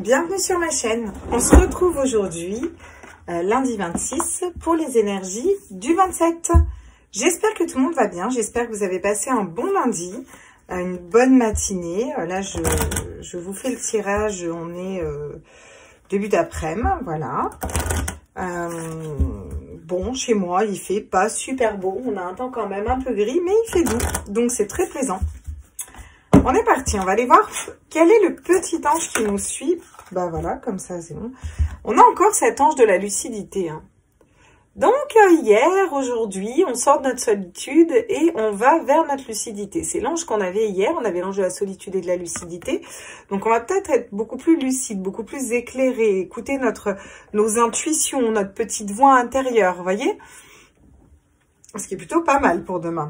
Bienvenue sur ma chaîne. On se retrouve aujourd'hui, lundi 26, pour les énergies du 27. J'espère que tout le monde va bien. J'espère que vous avez passé un bon lundi, une bonne matinée. Là, je vous fais le tirage. On est début d'après-midi, voilà. Bon, chez moi, il fait pas super beau. On a un temps quand même un peu gris, mais il fait doux. Donc, c'est très plaisant. On est parti, on va aller voir quel est le petit ange qui nous suit. Bah voilà, comme ça c'est bon. On a encore cet ange de la lucidité. Hein. Donc hier, aujourd'hui, on sort de notre solitude et on va vers notre lucidité. C'est l'ange qu'on avait hier, on avait l'ange de la solitude et de la lucidité. Donc on va peut-être être beaucoup plus lucide, beaucoup plus éclairé, écouter nos intuitions, notre petite voix intérieure, vous voyez? Ce qui est plutôt pas mal pour demain.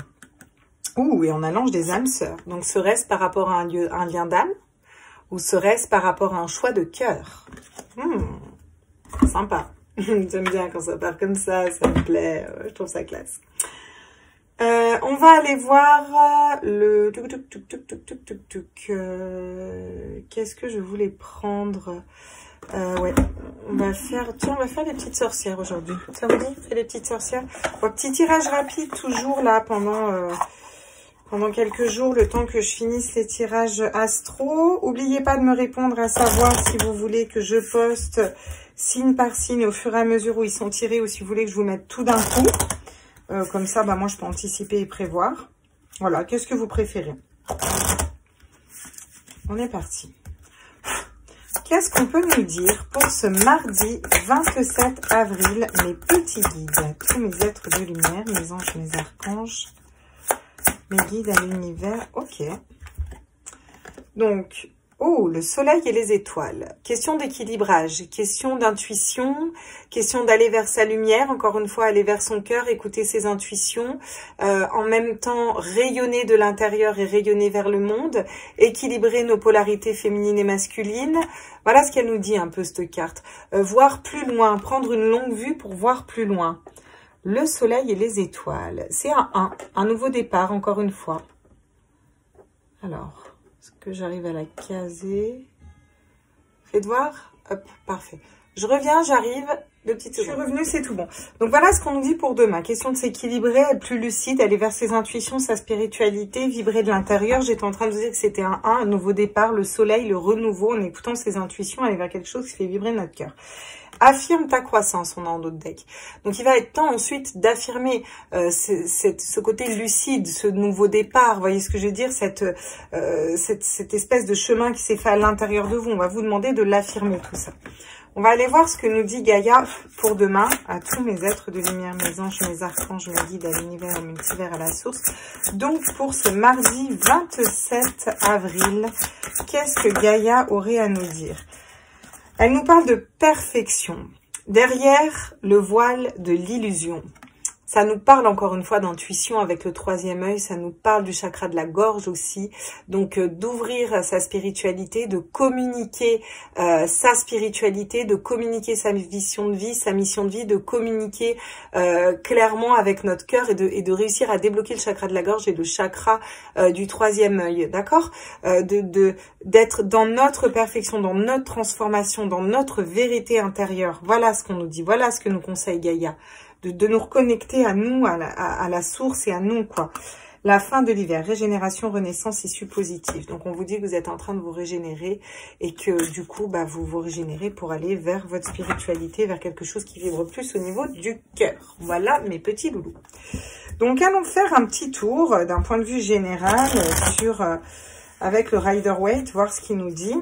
Ouh, et on a l'ange des âmes sœurs. Donc, serait-ce par rapport à un lien d'âme ou serait-ce par rapport à un choix de cœur? Sympa. J'aime bien quand ça part comme ça me plaît. Je trouve ça classe. On va aller voir le... Qu'est-ce que je voulais prendre? Ouais, on va faire les petites sorcières aujourd'hui. Ça vous dit? Fait les petites sorcières. Bon, petit tirage rapide toujours là pendant quelques jours, le temps que je finisse les tirages astro. N'oubliez pas de me répondre à savoir si vous voulez que je poste signe par signe au fur et à mesure où ils sont tirés ou si vous voulez que je vous mette tout d'un coup. Comme ça, bah, moi, je peux anticiper et prévoir. Voilà, qu'est-ce que vous préférez? On est parti. Qu'est-ce qu'on peut nous dire pour ce mardi 27 avril, mes petits guides, tous mes êtres de lumière, mes anges, mes archanges, mes guides à l'univers, ok. Donc, oh, le soleil et les étoiles. Question d'équilibrage, question d'intuition, question d'aller vers sa lumière, encore une fois, aller vers son cœur, écouter ses intuitions, en même temps rayonner de l'intérieur et rayonner vers le monde, équilibrer nos polarités féminines et masculines. Voilà ce qu'elle nous dit un peu cette carte. Voir plus loin, prendre une longue vue pour voir plus loin. Le soleil et les étoiles. C'est un nouveau départ, encore une fois. Alors, est-ce que j'arrive à la caser? Faites voir. Hop, parfait. Je reviens, j'arrive. Je suis revenue, c'est tout bon. Donc voilà ce qu'on nous dit pour demain. Question de s'équilibrer, être plus lucide, aller vers ses intuitions, sa spiritualité, vibrer de l'intérieur. J'étais en train de vous dire que c'était un nouveau départ, le soleil, le renouveau, en écoutant ses intuitions, aller vers quelque chose qui fait vibrer notre cœur. Affirme ta croissance, on a en autre deck. Donc, il va être temps ensuite d'affirmer ce côté lucide, ce nouveau départ. Vous voyez ce que je veux dire? Cette espèce de chemin qui s'est fait à l'intérieur de vous. On va vous demander de l'affirmer, tout ça. On va aller voir ce que nous dit Gaïa pour demain à tous mes êtres de lumière, mes anges, mes archanges, mes guides, à l'univers, au multivers, à la source. Donc, pour ce mardi 27 avril, qu'est-ce que Gaïa aurait à nous dire? Elle nous parle de perfection. Derrière le voile de l'illusion. Ça nous parle encore une fois d'intuition avec le troisième œil. Ça nous parle du chakra de la gorge aussi. Donc d'ouvrir sa spiritualité, de communiquer sa spiritualité, de communiquer sa vision de vie, sa mission de vie, de communiquer clairement avec notre cœur et de réussir à débloquer le chakra de la gorge et le chakra du troisième œil. D'accord? D'être dans notre perfection, dans notre transformation, dans notre vérité intérieure. Voilà ce qu'on nous dit. Voilà ce que nous conseille Gaïa. De nous reconnecter à nous, à la source et à nous, quoi. La fin de l'hiver, régénération, renaissance, issue positive. Donc, on vous dit que vous êtes en train de vous régénérer et que, du coup, bah, vous vous régénérez pour aller vers votre spiritualité, vers quelque chose qui vibre plus au niveau du cœur. Voilà, mes petits loulous. Donc, allons faire un petit tour d'un point de vue général avec le Rider-Waite, voir ce qu'il nous dit.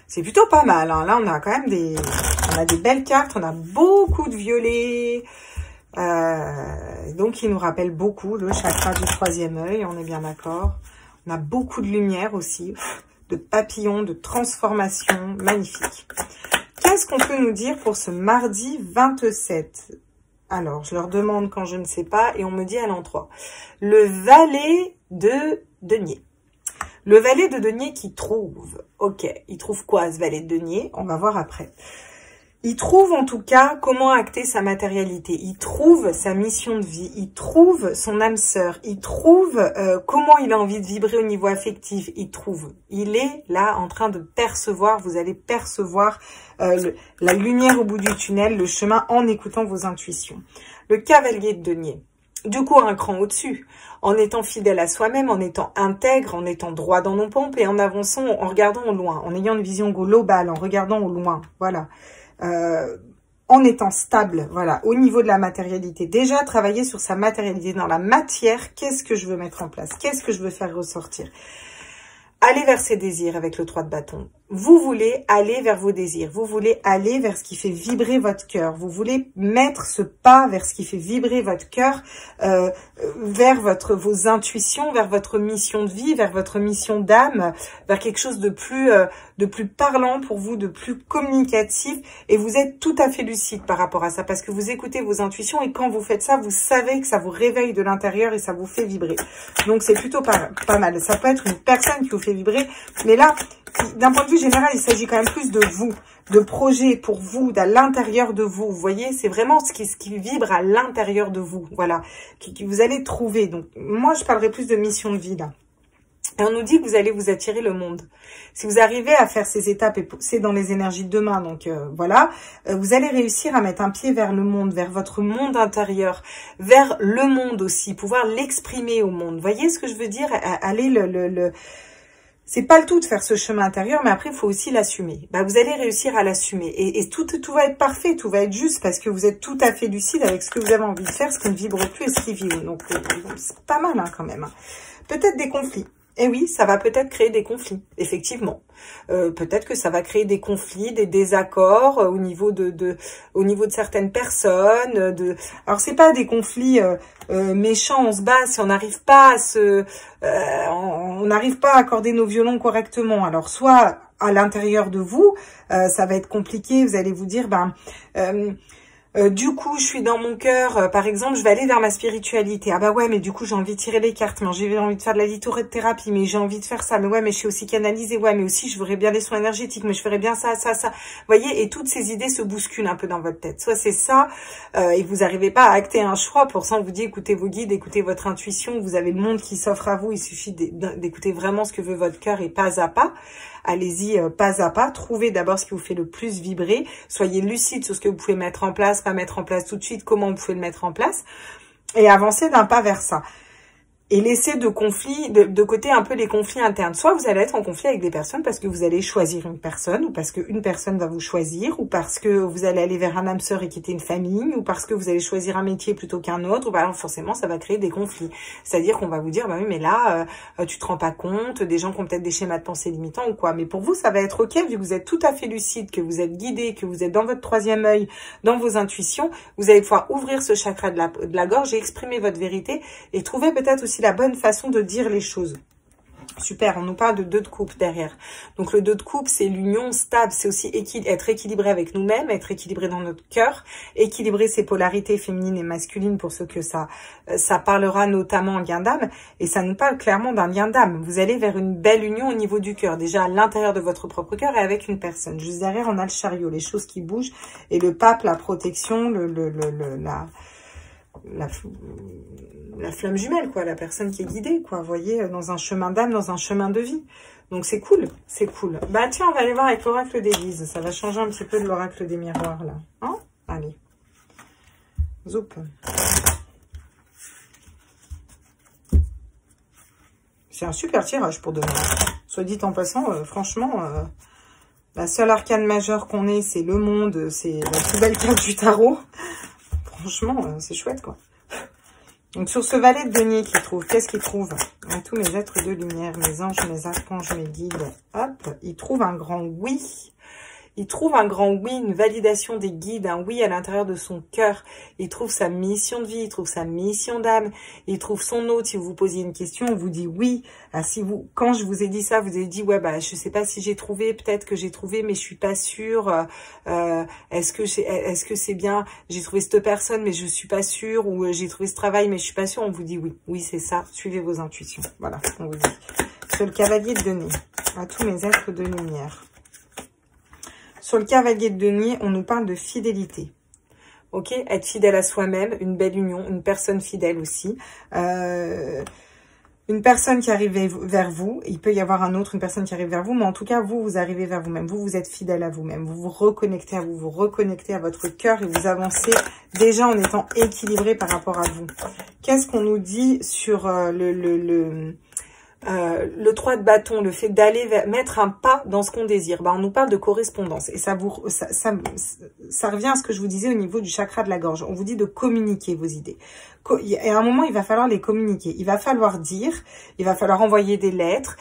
C'est plutôt pas mal, hein. Là, on a quand même des belles cartes, on a beaucoup de violets. Donc, il nous rappelle beaucoup le chakra du troisième œil, on est bien d'accord. On a beaucoup de lumière aussi, de papillons, de transformation, magnifique. Qu'est-ce qu'on peut nous dire pour ce mardi 27? Alors, je leur demande quand je ne sais pas et on me dit à l'endroit. Le valet de denier. Le valet de denier qui trouve. Ok, il trouve quoi ce valet de denier? On va voir après. Il trouve en tout cas comment acter sa matérialité, il trouve sa mission de vie, il trouve son âme sœur, il trouve comment il a envie de vibrer au niveau affectif, il est là en train de percevoir, vous allez percevoir la lumière au bout du tunnel, le chemin en écoutant vos intuitions. Le cavalier de denier, du coup un cran au-dessus, en étant fidèle à soi-même, en étant intègre, en étant droit dans nos pompes et en avançant, en regardant au loin, en ayant une vision globale, en regardant au loin, voilà. En étant stable, voilà, au niveau de la matérialité. Déjà, travailler sur sa matérialité dans la matière. Qu'est-ce que je veux mettre en place? Qu'est-ce que je veux faire ressortir? Allez vers ses désirs avec le 3 de bâton. Vous voulez aller vers vos désirs. Vous voulez aller vers ce qui fait vibrer votre cœur. Vous voulez mettre ce pas vers ce qui fait vibrer votre cœur, vers vos intuitions, vers votre mission de vie, vers votre mission d'âme, vers quelque chose de plus parlant pour vous, de plus communicatif. Et vous êtes tout à fait lucide par rapport à ça parce que vous écoutez vos intuitions et quand vous faites ça, vous savez que ça vous réveille de l'intérieur et ça vous fait vibrer. Donc c'est plutôt pas mal. Ça peut être une personne qui vous fait vibrer, mais là, d'un point de vue général, il s'agit quand même plus de vous, de projets pour vous, à l'intérieur de vous. Vous voyez, c'est vraiment ce qui vibre à l'intérieur de vous, voilà, qui vous allez trouver. Donc, moi, je parlerai plus de mission de vie, là. Et on nous dit que vous allez vous attirer le monde. Si vous arrivez à faire ces étapes, et c'est dans les énergies de demain, donc voilà, vous allez réussir à mettre un pied vers le monde, vers votre monde intérieur, vers le monde aussi, pouvoir l'exprimer au monde. Vous voyez ce que je veux dire? Aller c'est pas le tout de faire ce chemin intérieur, mais après, il faut aussi l'assumer. Bah, vous allez réussir à l'assumer. Et tout va être parfait, tout va être juste, parce que vous êtes tout à fait lucide avec ce que vous avez envie de faire, ce qui ne vibre plus et ce qui vibre. Donc, c'est pas mal hein, quand même. Peut-être des conflits. Et oui, ça va peut-être créer des conflits, effectivement. Peut-être que ça va créer des conflits, des désaccords au niveau de certaines personnes. Alors c'est pas des conflits méchants, on se bat si on n'arrive pas à on n'arrive pas à accorder nos violons correctement. Alors soit à l'intérieur de vous, ça va être compliqué. Vous allez vous dire du coup, je suis dans mon cœur, par exemple, je vais aller vers ma spiritualité. Ah bah ouais, mais du coup, j'ai envie de tirer les cartes, mais j'ai envie de faire de la lithothérapie, mais j'ai envie de faire ça. Mais ouais, mais je sais aussi canaliser, ouais, mais aussi, je voudrais bien les soins énergétiques, mais je ferais bien ça. Vous voyez, et toutes ces idées se bousculent un peu dans votre tête. Soit c'est ça, et vous n'arrivez pas à acter un choix. Pour ça, on vous dit, écoutez vos guides, écoutez votre intuition, vous avez le monde qui s'offre à vous, il suffit d'écouter vraiment ce que veut votre cœur et pas à pas. Allez-y pas à pas, trouvez d'abord ce qui vous fait le plus vibrer, soyez lucide sur ce que vous pouvez mettre en place, pas mettre en place tout de suite, comment vous pouvez le mettre en place, et avancez d'un pas vers ça. Et laissez de côté un peu les conflits internes. Soit vous allez être en conflit avec des personnes parce que vous allez choisir une personne, ou parce qu'une personne va vous choisir, ou parce que vous allez aller vers un âme sœur et quitter une famille, ou parce que vous allez choisir un métier plutôt qu'un autre, ou alors forcément ça va créer des conflits. C'est-à-dire qu'on va vous dire, bah oui mais là, tu te rends pas compte, des gens qui ont peut-être des schémas de pensée limitants ou quoi. Mais pour vous, ça va être ok, vu que vous êtes tout à fait lucide, que vous êtes guidé, que vous êtes dans votre troisième œil, dans vos intuitions, vous allez pouvoir ouvrir ce chakra de la gorge et exprimer votre vérité, et trouver peut-être aussi la bonne façon de dire les choses. Super, on nous parle de 2 de coupe derrière. Donc le 2 de coupe, c'est l'union stable, c'est aussi être équilibré avec nous-mêmes, être équilibré dans notre cœur, équilibrer ses polarités féminines et masculines pour ceux que ça parlera notamment en lien d'âme, et ça nous parle clairement d'un lien d'âme. Vous allez vers une belle union au niveau du cœur, déjà à l'intérieur de votre propre cœur et avec une personne. Juste derrière, on a le chariot, les choses qui bougent, et le pape, la protection, la flamme jumelle, quoi, la personne qui est guidée, quoi, vous voyez, dans un chemin d'âme, dans un chemin de vie. Donc c'est cool, c'est cool. Bah tiens, on va aller voir avec l'oracle des Lises, ça va changer un petit peu de l'oracle des miroirs, là. Hein? Allez. Zoup. C'est un super tirage pour demain. Soit dit en passant, franchement, la seule arcane majeure qu'on ait, c'est le monde, c'est la plus belle carte du tarot. Franchement, c'est chouette, quoi. Donc, sur ce valet de denier qu'il trouve, qu'est-ce qu'il trouve? À tous mes êtres de lumière, mes anges, mes archanges, mes guides. Hop, il trouve un grand oui. Il trouve un grand oui, une validation des guides, un oui à l'intérieur de son cœur. Il trouve sa mission de vie, il trouve sa mission d'âme. Il trouve son autre. Si vous vous posiez une question, on vous dit oui. Ah, quand je vous ai dit ça, vous avez dit ouais, bah je sais pas si j'ai trouvé, peut-être que j'ai trouvé, mais je suis pas sûre. Est-ce que c'est bien? J'ai trouvé cette personne, mais je suis pas sûre. Ou j'ai trouvé ce travail, mais je suis pas sûre. On vous dit oui, oui c'est ça. Suivez vos intuitions. Voilà, on vous dit. Sur le cavalier de denier, à tous mes êtres de lumière. Sur le cavalier de denier, on nous parle de fidélité. Ok, être fidèle à soi-même, une belle union, une personne fidèle aussi. Une personne qui arrive vers vous, il peut y avoir une personne qui arrive vers vous, mais en tout cas, vous arrivez vers vous-même. Vous êtes fidèle à vous-même. Vous vous reconnectez à vous reconnectez à votre cœur et vous avancez déjà en étant équilibré par rapport à vous. Qu'est-ce qu'on nous dit sur le 3 de bâton, le fait d'aller mettre un pas dans ce qu'on désire? On nous parle de correspondance et ça revient à ce que je vous disais au niveau du chakra de la gorge. On vous dit de communiquer vos idées. Et à un moment, il va falloir les communiquer. Il va falloir dire, il va falloir envoyer des lettres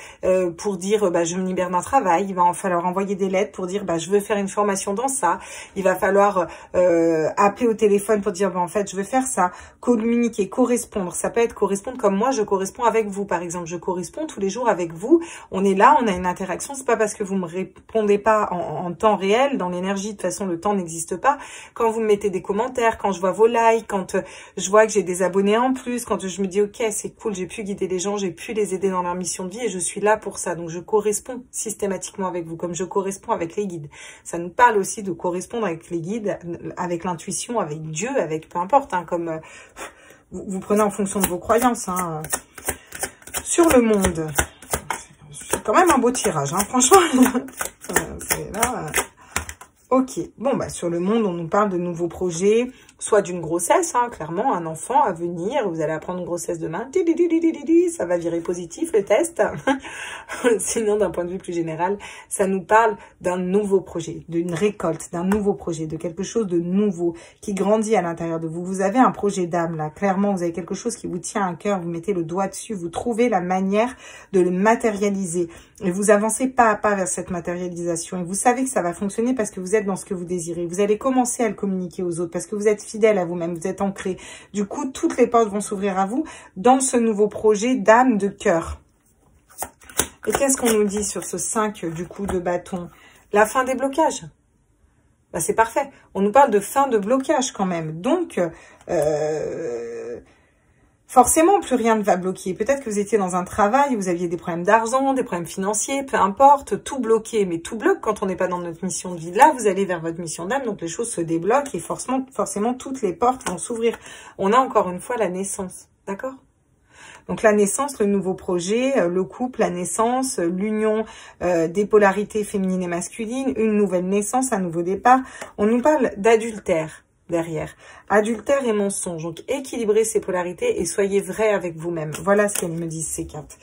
pour dire je me libère d'un travail. Il va falloir envoyer des lettres pour dire je veux faire une formation dans ça. Il va falloir appeler au téléphone pour dire en fait je veux faire ça. Communiquer, correspondre. Ça peut être correspondre comme moi je corresponds avec vous par exemple. Je corresponds tous les jours avec vous. On est là, on a une interaction. C'est pas parce que vous me répondez pas en temps réel, dans l'énergie. De toute façon, le temps n'existe pas. Quand vous me mettez des commentaires, quand je vois vos likes, quand je vois que j'ai des abonnés en plus, quand je me dis ok c'est cool, j'ai pu guider les gens, j'ai pu les aider dans leur mission de vie et je suis là pour ça. Donc je corresponds systématiquement avec vous, comme je corresponds avec les guides. Ça nous parle aussi de correspondre avec les guides, avec l'intuition, avec Dieu, avec peu importe, comme vous prenez en fonction de vos croyances. Sur le monde, c'est quand même un beau tirage, franchement. Là, ok, sur le monde, on nous parle de nouveaux projets, soit d'une grossesse, clairement, un enfant à venir, vous allez apprendre une grossesse demain, ça va virer positif le test. Sinon, d'un point de vue plus général, ça nous parle d'un nouveau projet, d'une récolte, d'un nouveau projet, de quelque chose de nouveau qui grandit à l'intérieur de vous. Vous avez un projet d'âme là, clairement, vous avez quelque chose qui vous tient à cœur, vous mettez le doigt dessus, vous trouvez la manière de le matérialiser et vous avancez pas à pas vers cette matérialisation et vous savez que ça va fonctionner parce que vous êtes dans ce que vous désirez. Vous allez commencer à le communiquer aux autres parce que vous êtes fidèle à vous-même, vous êtes ancré. Du coup, toutes les portes vont s'ouvrir à vous dans ce nouveau projet d'âme, de cœur. Et qu'est-ce qu'on nous dit sur ce 5 du coup de bâton? La fin des blocages. C'est parfait. On nous parle de fin de blocage quand même. Donc, forcément, plus rien ne va bloquer. Peut-être que vous étiez dans un travail, vous aviez des problèmes d'argent, des problèmes financiers, peu importe, tout bloqué. Mais tout bloque quand on n'est pas dans notre mission de vie. Là, vous allez vers votre mission d'âme, donc les choses se débloquent et forcément, toutes les portes vont s'ouvrir. On a encore une fois la naissance, d'accord ? Donc la naissance, le nouveau projet, le couple, la naissance, l'union des polarités féminines et masculines, une nouvelle naissance, un nouveau départ. On nous parle d'adultère derrière. Adultère et mensonge. Donc équilibrez ces polarités et soyez vrai avec vous-même. Voilà ce qu'elles me disent ces cartes.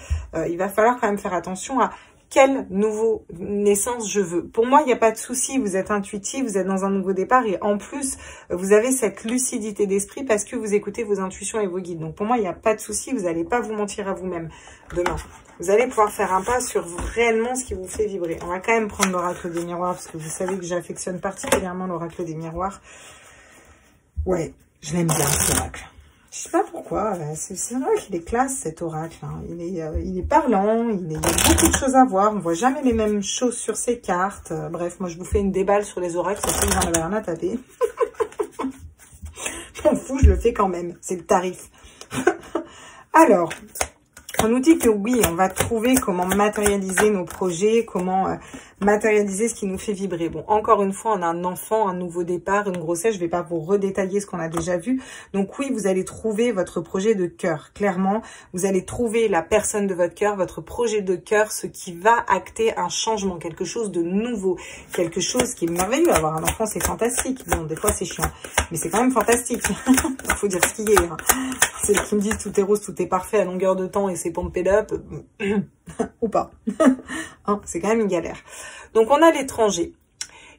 Il va falloir quand même faire attention à quelle nouveau naissance je veux. Pour moi, il n'y a pas de souci, vous êtes intuitif, vous êtes dans un nouveau départ et en plus, vous avez cette lucidité d'esprit parce que vous écoutez vos intuitions et vos guides. Donc pour moi, il n'y a pas de souci, vous n'allez pas vous mentir à vous-même demain. Vous allez pouvoir faire un pas sur réellement ce qui vous fait vibrer. On va quand même prendre l'oracle des miroirs parce que vous savez que j'affectionne particulièrement l'oracle des miroirs. Ouais, je l'aime bien cet oracle. Je sais pas pourquoi, c'est vrai qu'il est classe cet oracle. Il est parlant, il y a beaucoup de choses à voir. On voit jamais les mêmes choses sur ces cartes. Bref, moi je vous fais une déballe sur les oracles, ça fait que j'en avais rien à taper. Je m'en fous, je le fais quand même. C'est le tarif. Alors, on nous dit que oui, on va trouver comment matérialiser nos projets, comment matérialiser ce qui nous fait vibrer. Bon, encore une fois, on a un enfant, un nouveau départ, une grossesse. Je ne vais pas vous redétailler ce qu'on a déjà vu. Donc oui, vous allez trouver votre projet de cœur. Clairement, vous allez trouver la personne de votre cœur, votre projet de cœur, ce qui va acter un changement, quelque chose de nouveau, quelque chose qui est merveilleux. Avoir un enfant, c'est fantastique. Bon, des fois, c'est chiant, mais c'est quand même fantastique. Il faut dire ce qu'il y est. C'est qui me dit tout est rose, tout est parfait à longueur de temps et c'est pompé up ou pas. C'est quand même une galère. Donc, on a l'étranger.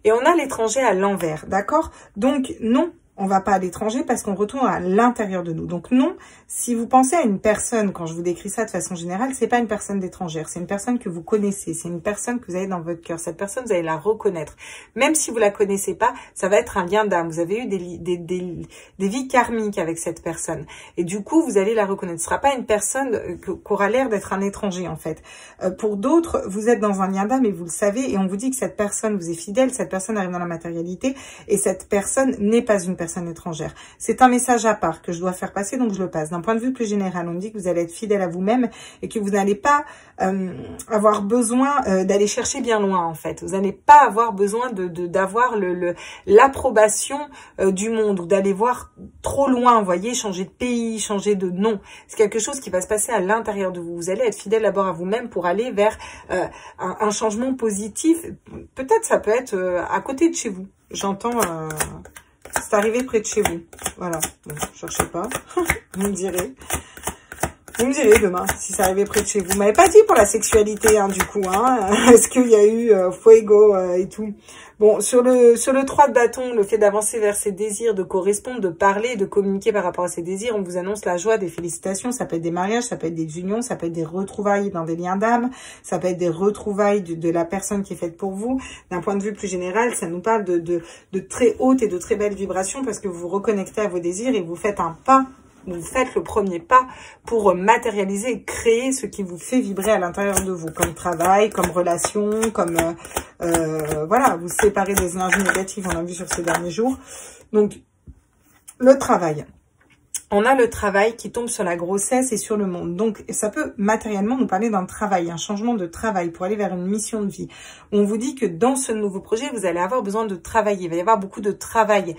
Et on a l'étranger à l'envers, d'accord? Donc, non, on va pas à l'étranger parce qu'on retourne à l'intérieur de nous. Donc, non, si vous pensez à une personne, quand je vous décris ça de façon générale, c'est pas une personne d'étrangère. C'est une personne que vous connaissez. C'est une personne que vous avez dans votre cœur. Cette personne, vous allez la reconnaître. Même si vous la connaissez pas, ça va être un lien d'âme. Vous avez eu des vies karmiques avec cette personne. Et du coup, vous allez la reconnaître. Ce sera pas une personne qui aura l'air d'être un étranger, en fait. Pour d'autres, vous êtes dans un lien d'âme et vous le savez. Et on vous dit que cette personne vous est fidèle. Cette personne arrive dans la matérialité. Et cette personne n'est pas une personne personne étrangère. C'est un message à part que je dois faire passer, donc je le passe. D'un point de vue plus général, on me dit que vous allez être fidèle à vous-même et que vous n'allez pas avoir besoin d'aller chercher bien loin, en fait. Vous n'allez pas avoir besoin d'avoir l'approbation du monde ou d'aller voir trop loin, vous voyez, changer de pays, changer de nom. C'est quelque chose qui va se passer à l'intérieur de vous. Vous allez être fidèle d'abord à vous-même pour aller vers un changement positif. Peut-être ça peut être à côté de chez vous. J'entends, c'est arrivé près de chez vous. Voilà, bon, cherchez pas, vous me direz. Vous me direz demain si ça arrivait près de chez vous. Vous m'avez pas dit pour la sexualité, hein, du coup, hein. Est-ce qu'il y a eu fuego et tout. Bon, sur le 3 de bâton, le fait d'avancer vers ses désirs, de correspondre, de parler, de communiquer par rapport à ses désirs, on vous annonce la joie, des félicitations. Ça peut être des mariages, ça peut être des unions, ça peut être des retrouvailles dans des liens d'âme, ça peut être des retrouvailles de la personne qui est faite pour vous. D'un point de vue plus général, ça nous parle de très hautes et de très belles vibrations parce que vous vous reconnectez à vos désirs et vous faites un pas. Vous faites le premier pas pour matérialiser et créer ce qui vous fait vibrer à l'intérieur de vous, comme travail, comme relation, comme voilà, vous séparez des énergies négatives, on a vu sur ces derniers jours. Donc, le travail. On a le travail qui tombe sur la grossesse et sur le monde. Donc, ça peut matériellement nous parler d'un travail, un changement de travail pour aller vers une mission de vie. On vous dit que dans ce nouveau projet, vous allez avoir besoin de travailler. Il va y avoir beaucoup de travail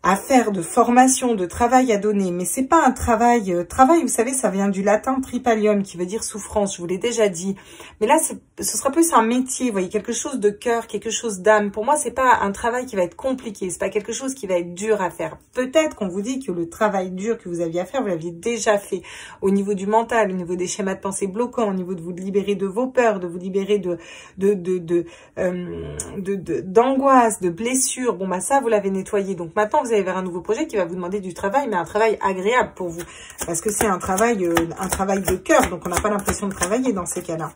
à faire, de formation, de travail à donner. Mais c'est pas un travail... travail, vous savez, ça vient du latin tripalium, qui veut dire souffrance, je vous l'ai déjà dit. Mais là, ce sera plus un métier, vous voyez, quelque chose de cœur, quelque chose d'âme. Pour moi, c'est pas un travail qui va être compliqué, c'est pas quelque chose qui va être dur à faire. Peut-être qu'on vous dit que le travail dur que vous aviez à faire, vous l'aviez déjà fait. Au niveau du mental, au niveau des schémas de pensée bloquants, au niveau de vous libérer de vos peurs, de vous libérer d'angoisse, de blessures. Bon, bah ça, vous l'avez nettoyé. Donc maintenant, vous allez vers un nouveau projet qui va vous demander du travail, mais un travail agréable pour vous. Parce que c'est un travail de cœur, donc on n'a pas l'impression de travailler dans ces cas-là.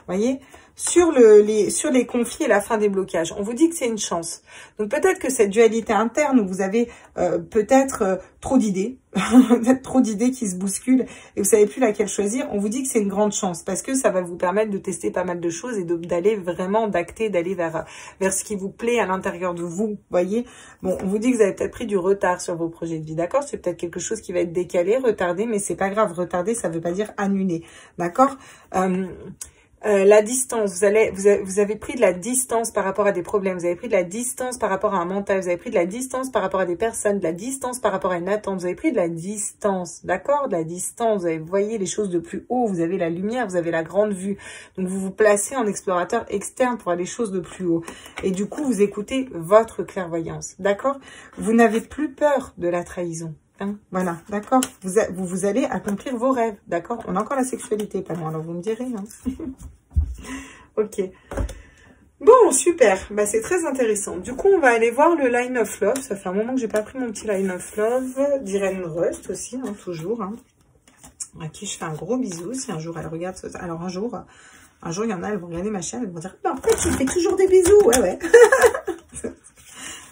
Voyez, sur les conflits et la fin des blocages, on vous dit que c'est une chance. Donc peut-être que cette dualité interne où vous avez peut-être trop d'idées, trop d'idées qui se bousculent et vous savez plus laquelle choisir, on vous dit que c'est une grande chance parce que ça va vous permettre de tester pas mal de choses et d'aller vraiment d'aller vers ce qui vous plaît à l'intérieur de vous, voyez. Bon, on vous dit que vous avez peut-être pris du retard sur vos projets de vie, d'accord? C'est peut-être quelque chose qui va être décalé, retardé, mais c'est pas grave. Retardé, ça veut pas dire annulé, d'accord? La distance, vous avez pris de la distance par rapport à des problèmes, vous avez pris de la distance par rapport à un mental, vous avez pris de la distance par rapport à des personnes, de la distance par rapport à une attente, vous avez pris de la distance, d'accord? De la distance, vous voyez les choses de plus haut, vous avez la lumière, vous avez la grande vue. Donc vous vous placez en explorateur externe pour aller les choses de plus haut. Et du coup, vous écoutez votre clairvoyance, d'accord? Vous n'avez plus peur de la trahison. Hein, voilà, d'accord. Vous allez accomplir vos rêves, d'accord. On a encore la sexualité, pas loin, alors vous me direz. Hein. Ok. Bon, super. Bah, c'est très intéressant. Du coup, on va aller voir le Line of Love. Ça fait un moment que j'ai pas pris mon petit Line of Love d'Irène Rust aussi, hein, toujours. Hein, à qui je fais un gros bisou. Si un jour elle regarde... Alors, un jour, il y en a, elles vont regarder ma chaîne, elles vont dire, bah, en fait, tu fais toujours des bisous. Ouais, ouais.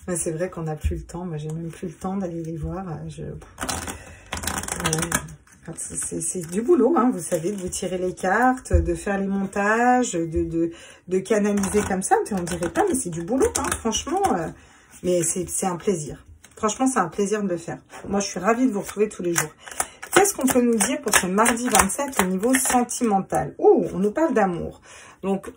Mais c'est vrai qu'on n'a plus le temps. Moi, j'ai même plus le temps d'aller les voir. C'est du boulot, hein, vous savez, de vous tirer les cartes, de faire les montages, de canaliser comme ça. On dirait pas, mais c'est du boulot, hein, franchement. Mais c'est un plaisir. Franchement, c'est un plaisir de le faire. Moi, je suis ravie de vous retrouver tous les jours. Qu'est-ce qu'on peut nous dire pour ce mardi 27 au niveau sentimental? Ouh, on nous parle d'amour. Donc,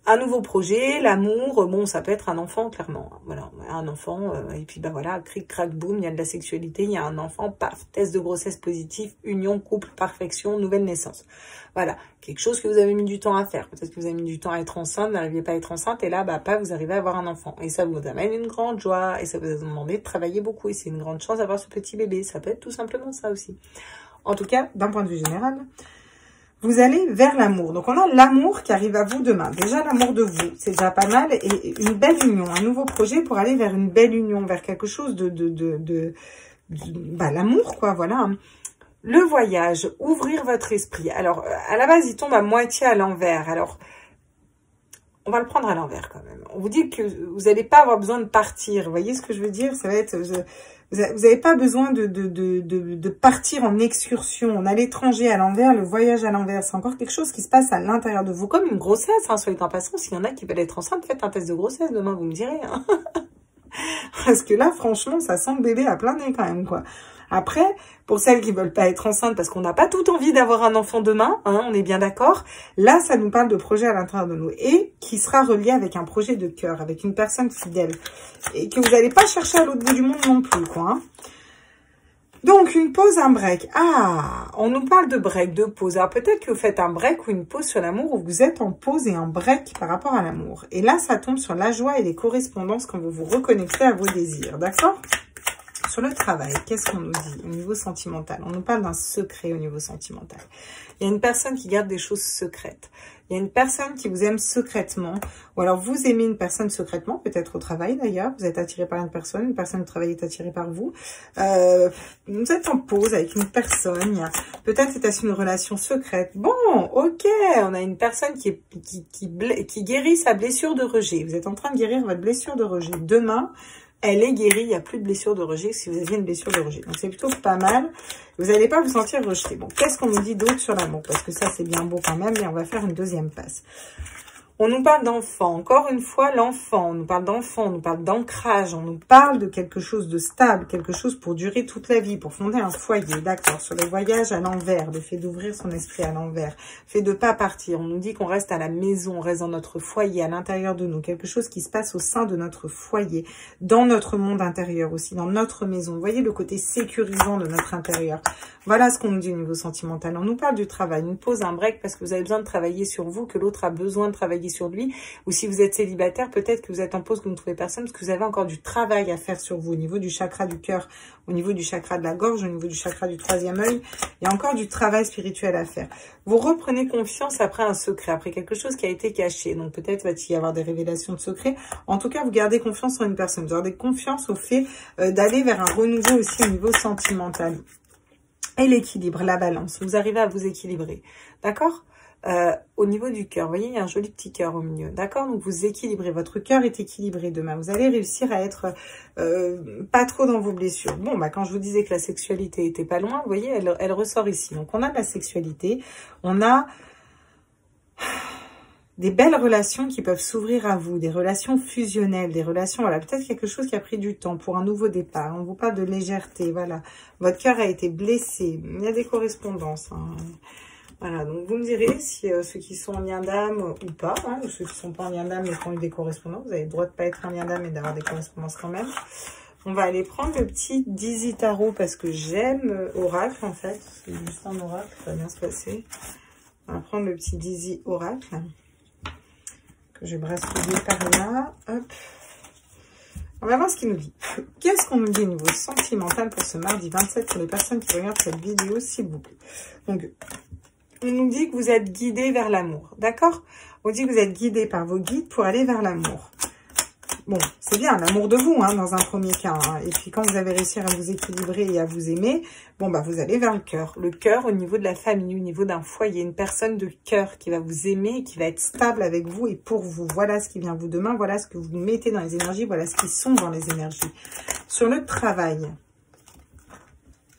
un nouveau projet, l'amour, bon, ça peut être un enfant, clairement. Voilà, un enfant, et puis, ben voilà, cric, crac, boum, il y a de la sexualité, il y a un enfant, paf, test de grossesse positif, union, couple, perfection, nouvelle naissance. Voilà, quelque chose que vous avez mis du temps à faire. Peut-être que vous avez mis du temps à être enceinte, vous n'arriviez pas à être enceinte, et là, bah, pas, vous arrivez à avoir un enfant. Et ça vous amène une grande joie, et ça vous a demandé de travailler beaucoup, et c'est une grande chance d'avoir ce petit bébé. Ça peut être tout simplement ça aussi. En tout cas, d'un point de vue général, vous allez vers l'amour. Donc, on a l'amour qui arrive à vous demain. Déjà, l'amour de vous, c'est déjà pas mal. Et une belle union, un nouveau projet pour aller vers une belle union, vers quelque chose bah, l'amour, quoi, voilà. Le voyage, ouvrir votre esprit. Alors, à la base, il tombe à moitié à l'envers. Alors, on va le prendre à l'envers quand même. On vous dit que vous n'allez pas avoir besoin de partir. Vous voyez ce que je veux dire? Ça va être... Vous n'avez pas besoin de partir en excursion. On a l'étranger à l'envers, le voyage à l'envers. C'est encore quelque chose qui se passe à l'intérieur de vous. Comme une grossesse, hein, soit en passant. S'il y en a qui veulent être enceintes, faites un test de grossesse. Demain, vous me direz. Hein. Parce que là, franchement, ça sent le bébé à plein nez quand même, quoi. Après, pour celles qui veulent pas être enceintes, parce qu'on n'a pas tout envie d'avoir un enfant demain, hein, on est bien d'accord. Là, ça nous parle de projet à l'intérieur de nous et qui sera relié avec un projet de cœur, avec une personne fidèle et que vous n'allez pas chercher à l'autre bout du monde non plus, quoi. Hein. Donc, une pause, un break. Ah, on nous parle de break, de pause. Alors, peut-être que vous faites un break ou une pause sur l'amour ou vous êtes en pause et en break par rapport à l'amour. Et là, ça tombe sur la joie et les correspondances quand vous vous reconnectez à vos désirs, d'accord ? Sur le travail, qu'est-ce qu'on nous dit au niveau sentimental? On nous parle d'un secret au niveau sentimental. Il y a une personne qui garde des choses secrètes. Il y a une personne qui vous aime secrètement. Ou alors vous aimez une personne secrètement, peut-être au travail d'ailleurs. Vous êtes attiré par une personne au travail est attirée par vous. Vous êtes en pause avec une personne. Peut-être c'est une relation secrète. Bon, ok, on a une personne qui guérit sa blessure de rejet. Vous êtes en train de guérir votre blessure de rejet. Demain, elle est guérie, il n'y a plus de blessure de rejet si vous aviez une blessure de rejet. Donc, c'est plutôt pas mal. Vous n'allez pas vous sentir rejeté. Bon, qu'est-ce qu'on nous dit d'autre sur l'amour? Parce que ça, c'est bien beau quand même. Et on va faire une deuxième passe. On nous parle d'enfant. Encore une fois, l'enfant. On nous parle d'enfant, on nous parle d'ancrage. On nous parle de quelque chose de stable, quelque chose pour durer toute la vie, pour fonder un foyer. D'accord. Sur le voyage à l'envers, le fait d'ouvrir son esprit à l'envers, le fait de ne pas partir. On nous dit qu'on reste à la maison, on reste dans notre foyer, à l'intérieur de nous. Quelque chose qui se passe au sein de notre foyer, dans notre monde intérieur aussi, dans notre maison. Vous voyez le côté sécurisant de notre intérieur. Voilà ce qu'on nous dit au niveau sentimental. On nous parle du travail, une pause, un break, parce que vous avez besoin de travailler sur vous, que l'autre a besoin de travailler sur lui, ou si vous êtes célibataire, peut-être que vous êtes en pause, que vous ne trouvez personne, parce que vous avez encore du travail à faire sur vous, au niveau du chakra du cœur, au niveau du chakra de la gorge, au niveau du chakra du troisième œil, il y a encore du travail spirituel à faire. Vous reprenez confiance après un secret, après quelque chose qui a été caché, donc peut-être va-t-il y avoir des révélations de secrets. En tout cas, vous gardez confiance en une personne, vous gardez confiance au fait d'aller vers un renouveau aussi au niveau sentimental. Et l'équilibre, la balance, vous arrivez à vous équilibrer, d'accord ? Au niveau du cœur, vous voyez, il y a un joli petit cœur au milieu, d'accord? Donc, vous équilibrez, votre cœur est équilibré demain. Vous allez réussir à être pas trop dans vos blessures. Bon, bah quand je vous disais que la sexualité était pas loin, vous voyez, elle ressort ici. Donc, on a de la sexualité, on a des belles relations qui peuvent s'ouvrir à vous, des relations fusionnelles, des relations, voilà, peut-être quelque chose qui a pris du temps pour un nouveau départ. On vous parle de légèreté, voilà. Votre cœur a été blessé, il y a des correspondances, hein. Voilà, donc vous me direz si ceux qui sont en lien d'âme ou pas, hein, ceux qui ne sont pas en lien d'âme mais qui ont eu des correspondances, vous avez le droit de ne pas être en lien d'âme et d'avoir des correspondances quand même. On va aller prendre le petit Dizzy Tarot parce que j'aime Oracle en fait, c'est juste un oracle, ça va bien se passer. On va prendre le petit Dizzy Oracle que je vais brassouiller par là, hop. On va voir ce qu'il nous dit. Qu'est-ce qu'on nous dit au niveau sentimental pour ce mardi 27 pour les personnes qui regardent cette vidéo, s'il vous plaît. Donc, on nous dit que vous êtes guidé vers l'amour, d'accord? On dit que vous êtes guidé par vos guides pour aller vers l'amour. Bon, c'est bien, l'amour de vous, hein, dans un premier cas. Hein. Et puis, quand vous avez réussi à vous équilibrer et à vous aimer, bon, bah, vous allez vers le cœur. Le cœur au niveau de la famille, au niveau d'un foyer, une personne de cœur qui va vous aimer, qui va être stable avec vous et pour vous. Voilà ce qui vient vous demain, voilà ce que vous mettez dans les énergies, voilà ce qui sont dans les énergies. Sur le travail.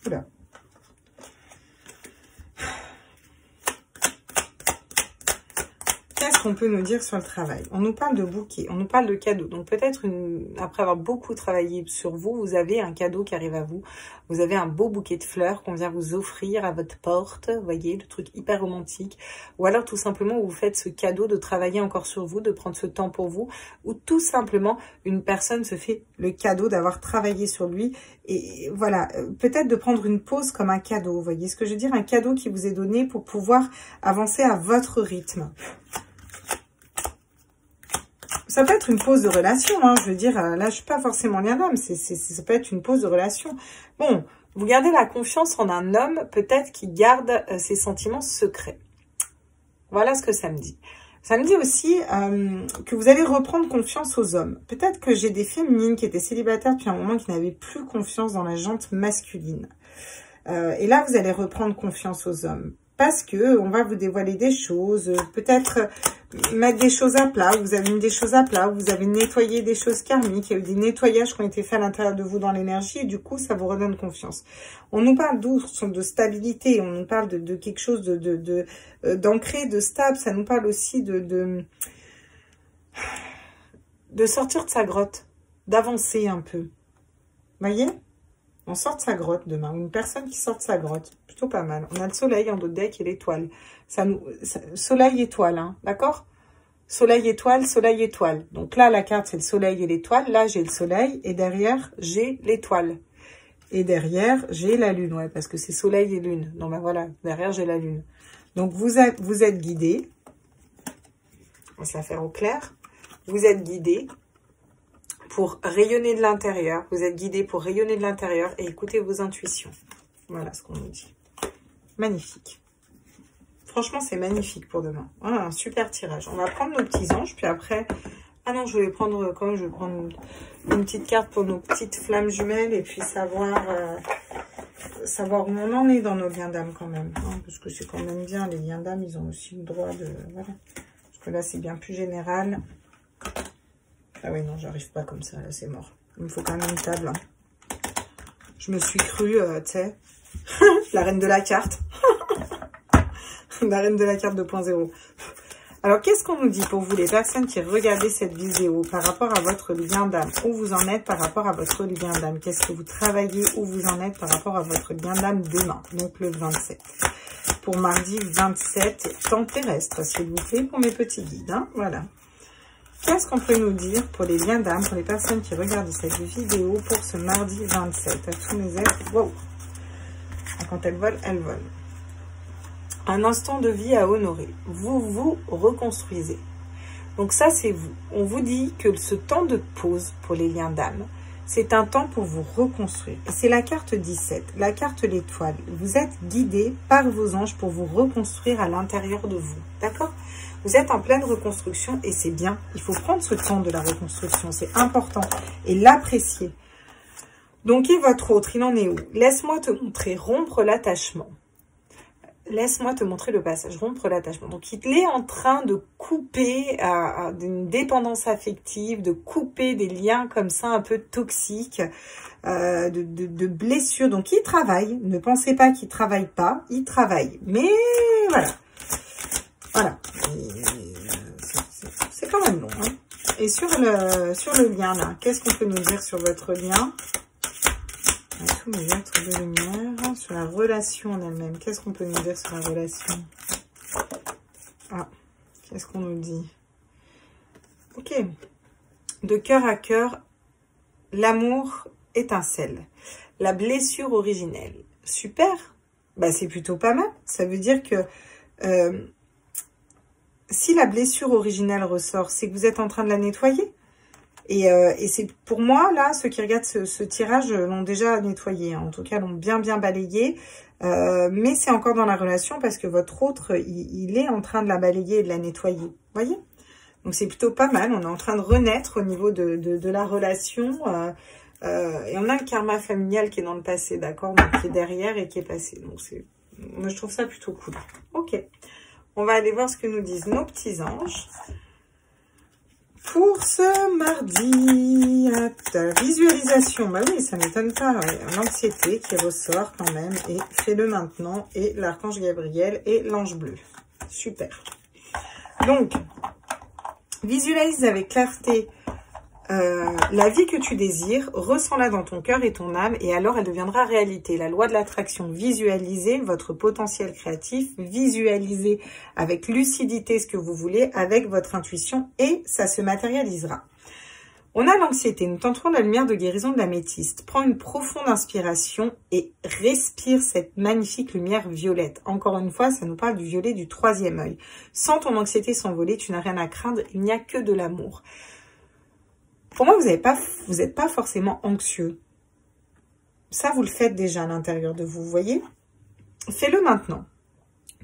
Oula. Qu'est-ce qu'on peut nous dire sur le travail? On nous parle de bouquet, on nous parle de cadeaux. Donc peut-être, après avoir beaucoup travaillé sur vous, vous avez un cadeau qui arrive à vous. Vous avez un beau bouquet de fleurs qu'on vient vous offrir à votre porte. Vous voyez, le truc hyper romantique. Ou alors tout simplement, vous faites ce cadeau de travailler encore sur vous, de prendre ce temps pour vous. Ou tout simplement, une personne se fait le cadeau d'avoir travaillé sur lui. Et voilà, peut-être de prendre une pause comme un cadeau. Vous voyez ce que je veux dire? Un cadeau qui vous est donné pour pouvoir avancer à votre rythme. Ça peut être une pause de relation, hein, je veux dire, là, je suis pas forcément lien d'âme, ça peut être une pause de relation. Bon, vous gardez la confiance en un homme, peut-être qui garde ses sentiments secrets. Voilà ce que ça me dit. Ça me dit aussi que vous allez reprendre confiance aux hommes. Peut-être que j'ai des féminines qui étaient célibataires depuis un moment, qui n'avaient plus confiance dans la jante masculine. Et là, vous allez reprendre confiance aux hommes. Parce que on va vous dévoiler des choses, peut-être mettre des choses à plat, vous avez mis des choses à plat, vous avez nettoyé des choses karmiques, il y a eu des nettoyages qui ont été faits à l'intérieur de vous dans l'énergie et du coup, ça vous redonne confiance. On nous parle de stabilité, on nous parle de quelque chose d'ancré, de stable, ça nous parle aussi de sortir de sa grotte. d'avancer un peu. Voyez? On sort de sa grotte demain. Une personne qui sort de sa grotte. Plutôt pas mal. On a le soleil en dos de deck et l'étoile. Soleil, étoile, hein, d'accord? Soleil, étoile, soleil, étoile. Donc là, la carte, c'est le soleil et l'étoile. Là, j'ai le soleil et derrière, j'ai l'étoile. Et derrière, j'ai la lune. Ouais, parce que c'est soleil et lune. Non, ben voilà, derrière, j'ai la lune. Donc, vous êtes guidé. On va se la faire au clair. Vous êtes guidé pour rayonner de l'intérieur. Vous êtes guidé pour rayonner de l'intérieur et écouter vos intuitions. Voilà ce qu'on nous dit. Magnifique. Franchement, c'est magnifique pour demain. Voilà, un super tirage. On va prendre nos petits anges, puis après... Ah non, je vais prendre quand même, je vais prendre une petite carte pour nos petites flammes jumelles et puis savoir où on en est dans nos liens d'âme quand même. Hein, parce que c'est quand même bien, les liens d'âme, ils ont aussi le droit de... Voilà. Parce que là, c'est bien plus général. Ah oui, non, j'arrive pas comme ça, là, c'est mort. Il me faut quand même une table. Hein. Je me suis crue, tu sais, la reine de la carte. La reine de la carte 2.0. Alors, qu'est-ce qu'on nous dit pour vous, les personnes qui regardez cette vidéo, par rapport à votre lien d'âme? Où vous en êtes par rapport à votre lien d'âme? Qu'est-ce que vous travaillez? Où vous en êtes par rapport à votre lien d'âme demain? Donc, le 27. Pour mardi 27, temps terrestre, s'il vous plaît, pour mes petits guides. Hein, voilà. Qu'est-ce qu'on peut nous dire pour les liens d'âme, pour les personnes qui regardent cette vidéo pour ce mardi 27? À tous mes êtres. Wow. Quand elles volent, elles volent. Un instant de vie à honorer. Vous vous reconstruisez. Donc ça, c'est vous. On vous dit que ce temps de pause pour les liens d'âme, c'est un temps pour vous reconstruire. Et c'est la carte 17, la carte l'étoile. Vous êtes guidé par vos anges pour vous reconstruire à l'intérieur de vous. D'accord? Vous êtes en pleine reconstruction et c'est bien. Il faut prendre ce temps de la reconstruction. C'est important. Et l'apprécier. Donc, et votre autre, il en est où? Laisse-moi te montrer, rompre l'attachement. Laisse-moi te montrer le passage, rompre l'attachement. Donc, il est en train de couper d'une dépendance affective, de couper des liens comme ça un peu toxiques, de blessures. Donc, il travaille. Ne pensez pas qu'il ne travaille pas. Il travaille. Mais voilà. Voilà. C'est quand même long. Hein. Et sur le lien, là, qu'est-ce qu'on peut nous dire sur votre lien? Tous mes êtres de lumière, sur la relation en elle-même. Qu'est-ce qu'on peut nous dire sur la relation? Ah, qu'est-ce qu'on nous dit? Ok. De cœur à cœur, l'amour étincelle. La blessure originelle. Super. Bah, c'est plutôt pas mal. Ça veut dire que si la blessure originelle ressort, c'est que vous êtes en train de la nettoyer. Et c'est pour moi, là, ceux qui regardent ce tirage l'ont déjà nettoyé. Hein. En tout cas, l'ont bien balayé. Mais c'est encore dans la relation parce que votre autre, il est en train de la balayer et de la nettoyer. Voyez? Donc, c'est plutôt pas mal. On est en train de renaître au niveau de la relation. Et on a le karma familial qui est dans le passé, d'accord? Donc, qui est derrière et qui est passé. Donc, moi, je trouve ça plutôt cool. Ok. On va aller voir ce que nous disent nos petits anges. Pour ce mardi, ta visualisation, bah oui, ça ne m'étonne pas, ouais. L'anxiété qui ressort quand même, et fais-le maintenant, et l'archange Gabriel et l'ange bleu. Super. Donc, visualise avec clarté la vie que tu désires, ressens-la dans ton cœur et ton âme, et alors elle deviendra réalité. La loi de l'attraction, visualisez votre potentiel créatif, visualisez avec lucidité ce que vous voulez, avec votre intuition, et ça se matérialisera. On a l'anxiété, nous tenterons la lumière de guérison de l'améthyste. Prends une profonde inspiration et respire cette magnifique lumière violette. Encore une fois, ça nous parle du violet du troisième œil. Sans ton anxiété s'envoler, tu n'as rien à craindre, il n'y a que de l'amour. Pour moi, vous n'êtes pas forcément anxieux. Ça, vous le faites déjà à l'intérieur de vous, vous voyez? Fais-le maintenant.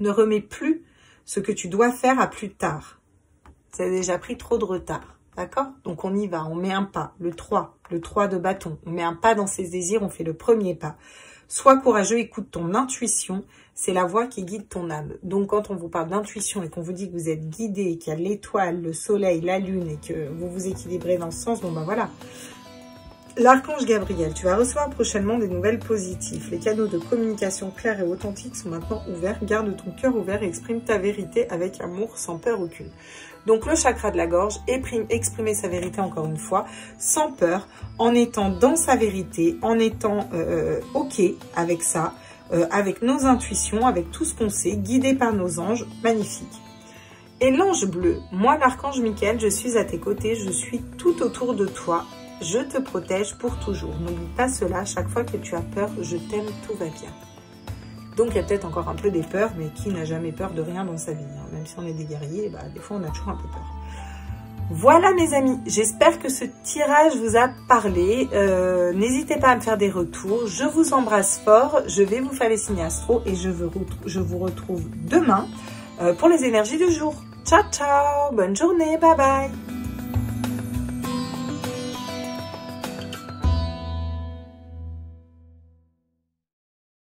Ne remets plus ce que tu dois faire à plus tard. Ça a déjà pris trop de retard, d'accord? Donc, on y va, on met un pas, le 3 de bâton. On met un pas dans ses désirs, on fait le premier pas. Sois courageux, écoute ton intuition. C'est la voix qui guide ton âme. Donc, quand on vous parle d'intuition et qu'on vous dit que vous êtes guidé, qu'il y a l'étoile, le soleil, la lune et que vous vous équilibrez dans ce sens, bon ben voilà. L'archange Gabriel, tu vas recevoir prochainement des nouvelles positives. Les canaux de communication clairs et authentiques sont maintenant ouverts. Garde ton cœur ouvert et exprime ta vérité avec amour, sans peur aucune. Donc le chakra de la gorge, exprimer sa vérité encore une fois, sans peur, en étant dans sa vérité, en étant ok avec ça, avec nos intuitions, avec tout ce qu'on sait, guidé par nos anges, magnifique. Et l'ange bleu, moi l'archange Michael, je suis à tes côtés, je suis tout autour de toi. Je te protège pour toujours. N'oublie pas cela, chaque fois que tu as peur, je t'aime, tout va bien. Donc il y a peut-être encore un peu des peurs, mais qui n'a jamais peur de rien dans sa vie, hein. Même si on est des guerriers, bah, des fois on a toujours un peu peur. Voilà mes amis, j'espère que ce tirage vous a parlé. N'hésitez pas à me faire des retours. Je vous embrasse fort, je vais vous faire les signes astro et je vous retrouve demain pour les énergies du jour. Ciao ciao, bonne journée, bye bye.